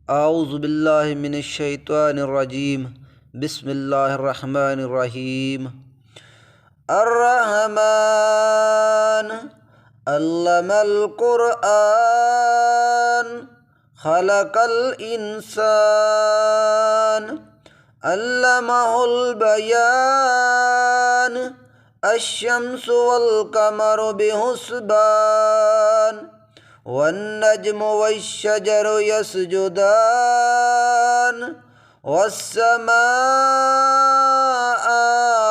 أعوذ بالله من الشيطان الرجيم. بسم الله الرحمن الرحيم. الرحمن علم القرآن خلق الإنسان علمه البيان الشمس والقمر بحسبان والنجم والشجر يسجدان والسماء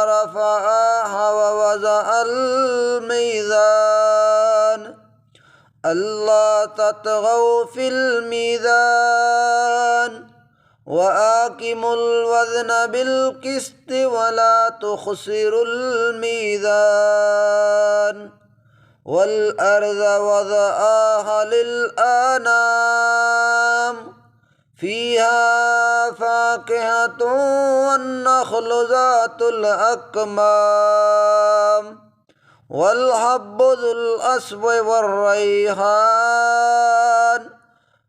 رفعها ووضع الميزان ألا تطغوا في الميزان وأقيموا الوزن بالقسط ولا تخسروا الميزان والأرض وضعها للأنام فيها فاكهة والنخل ذات الأكمام والحب ذو العصف والريحان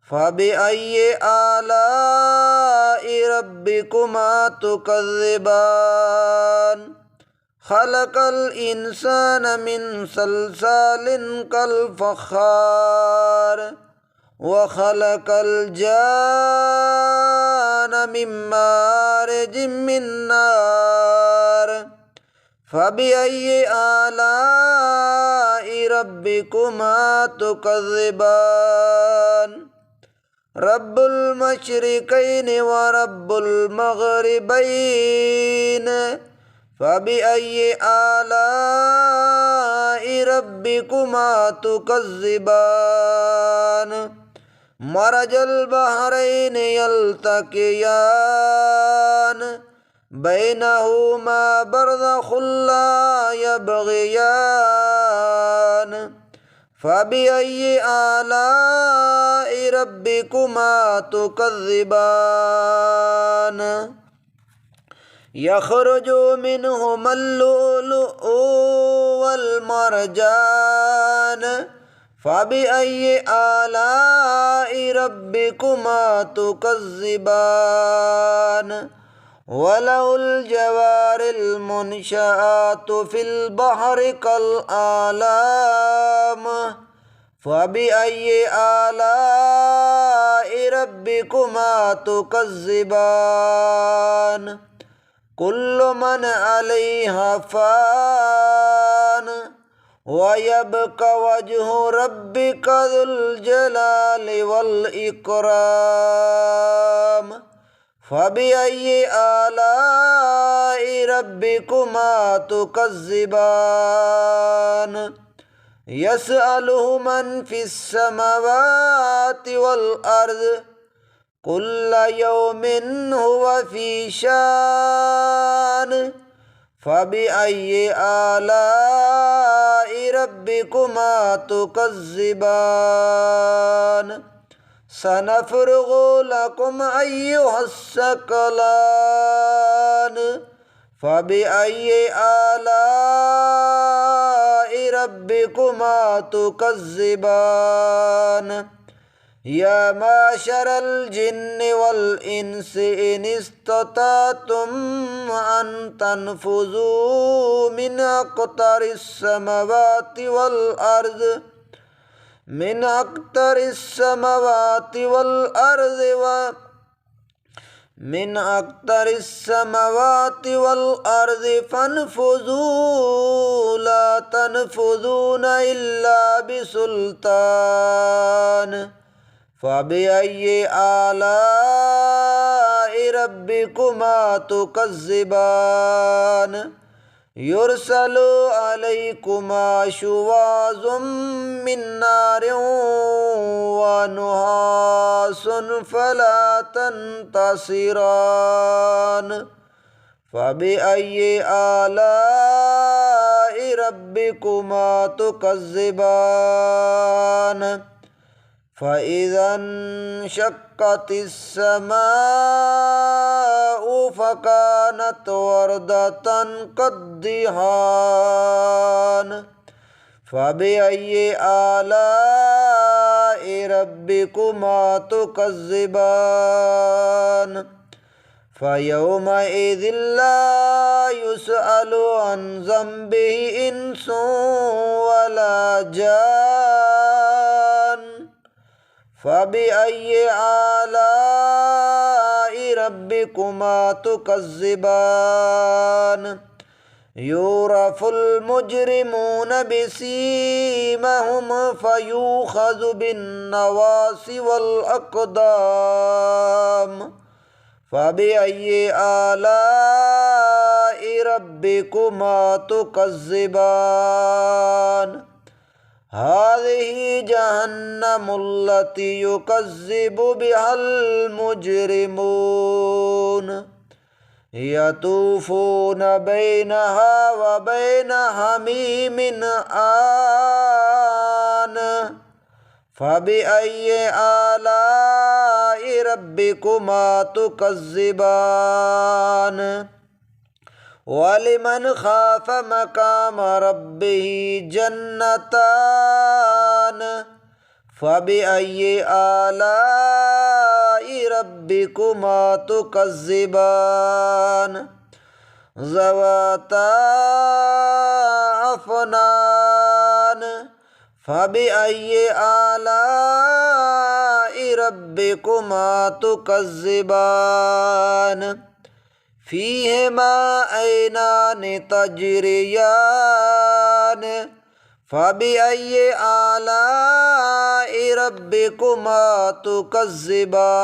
فبأي آلاء ربكما تكذبان خلق الإنسان من صلصال كالفخار وخلق الجان من مارج من نار فبأي آلاء ربكما تكذبان رب المشرقين ورب المغربين فبأي آلاء ربكما تكذبان مرج البحرين يلتقيان بينهما برزخ لا يبغيان فبأي آلاء ربكما تكذبان يخرج منهما اللؤلؤ والمرجان فبأي آلاء ربكما تكذبان وله الجوار المنشآت في البحر كالأعلام فبأي آلاء ربكما تكذبان كل من عليها فان ويبقى وجه ربك ذو الجلال والإكرام فبأي آلاء ربكما تكذبان يسأله من في السماوات والأرض كل يوم هو في شان فبأي آلاء ربكما تكذبان سنفرغ لكم أيها الثقلان فبأي آلاء ربكما تكذبان يا معشر الجن والإنس إن استطعتم أن تنفذوا من أقطار السماوات والأرض فانفذوا لا تنفذون إلا بسلطان فبأي آلاء ربكما تكذبان يرسل عليكما شواظ من نار ونحاس فلا تنتصران فبأي آلاء ربكما تكذبان فإذا انشقت السماء فكانت وردة كالدهان فبأي آلاء ربكما تكذبان فيومئذ لا يسأل عن ذنبه إنس ولا جان فبأي آلاء ربكما تكذبان يعرف المجرمون بسيماهم فيؤخذ بالنواصي والأقدام فبأي آلاء ربكما تكذبان هذه جهنم التي يكذب بها المجرمون يطوفون بينها وبين حميم آن فبأي آلاء ربكما تكذبان ولمن خاف مقام ربه جنتان فبأي آلاء ربكما تكذبان ذواتا أفنان فبأي آلاء ربكما تكذبان فيهما عينان تجريان فبأي آلاء ربكما تكذبان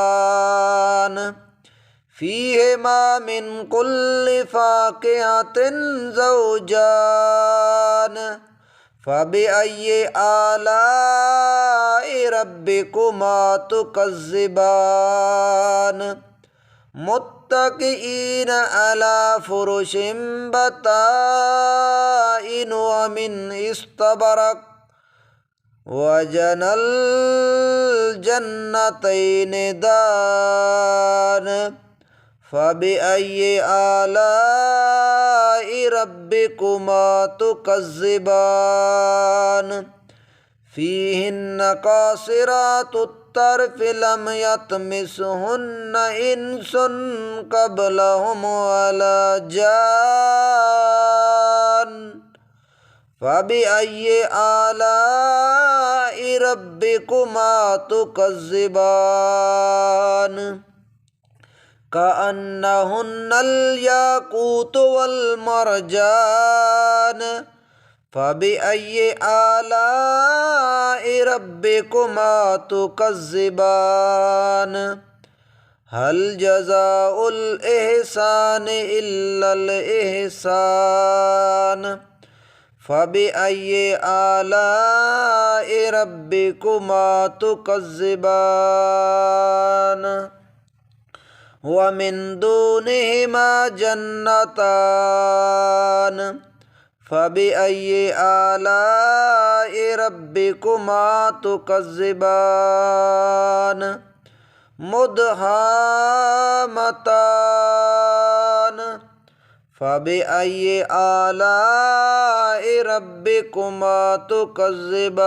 فيهما من كل فاكهة زوجان فبأي آلاء ربكما تكذبان متكئين على فرش بطائن ومن استبرق وجنى الجنتين دان فبأي آلاء ربكما تكذبان فيهن قاصرات الطرف لم يطمسهن إنس قبلهم ولا جان فبأي آلاء ربكما تكذبان كأنهن الياقوت والمرجان فبأي آلاء ربكما تكذبان هل جزاء الإحسان إلا الإحسان فبأي آلاء ربكما تكذبان ومن دونهما جنتان فبأي آلاء ربكما تكذبان مدهامتان فبأي آلاء ربكما تكذبان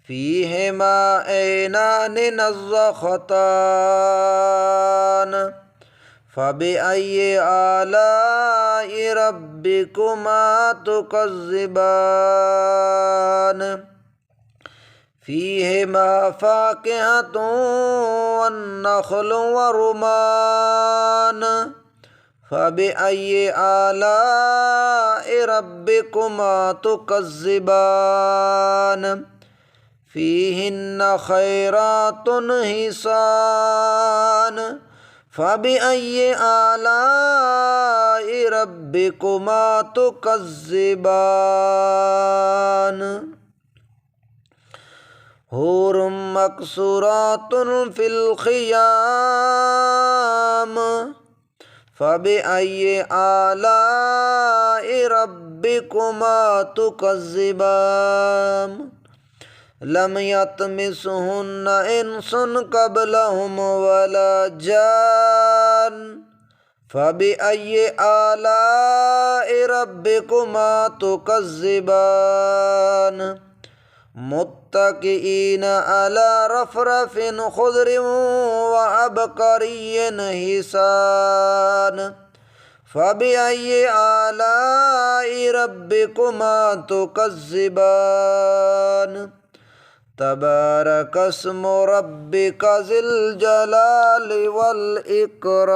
فيهما عينان نضختان فبأي آلاء ربكما تكذبان فيهما فاكهة والنخل ورمان فبأي آلاء ربكما تكذبان فيهن خيرات حسان فبأي آلاء ربكما تكذبان حور مقصورات في الخيام فبأي آلاء ربكما تكذبان لم يطمسهن إنس قبلهم ولا جان فبأي آلاء ربكما تكذبان मुत्तकीन अला रफ़रफ़िन खुज़रिन व अबक़रिय्यिन हिसान फ़बिअय्यि आलाइ रब्बिकुमा तुकज़्ज़िबान तबारकस्मु रब्बिका ज़िल जलालि वल इकराम।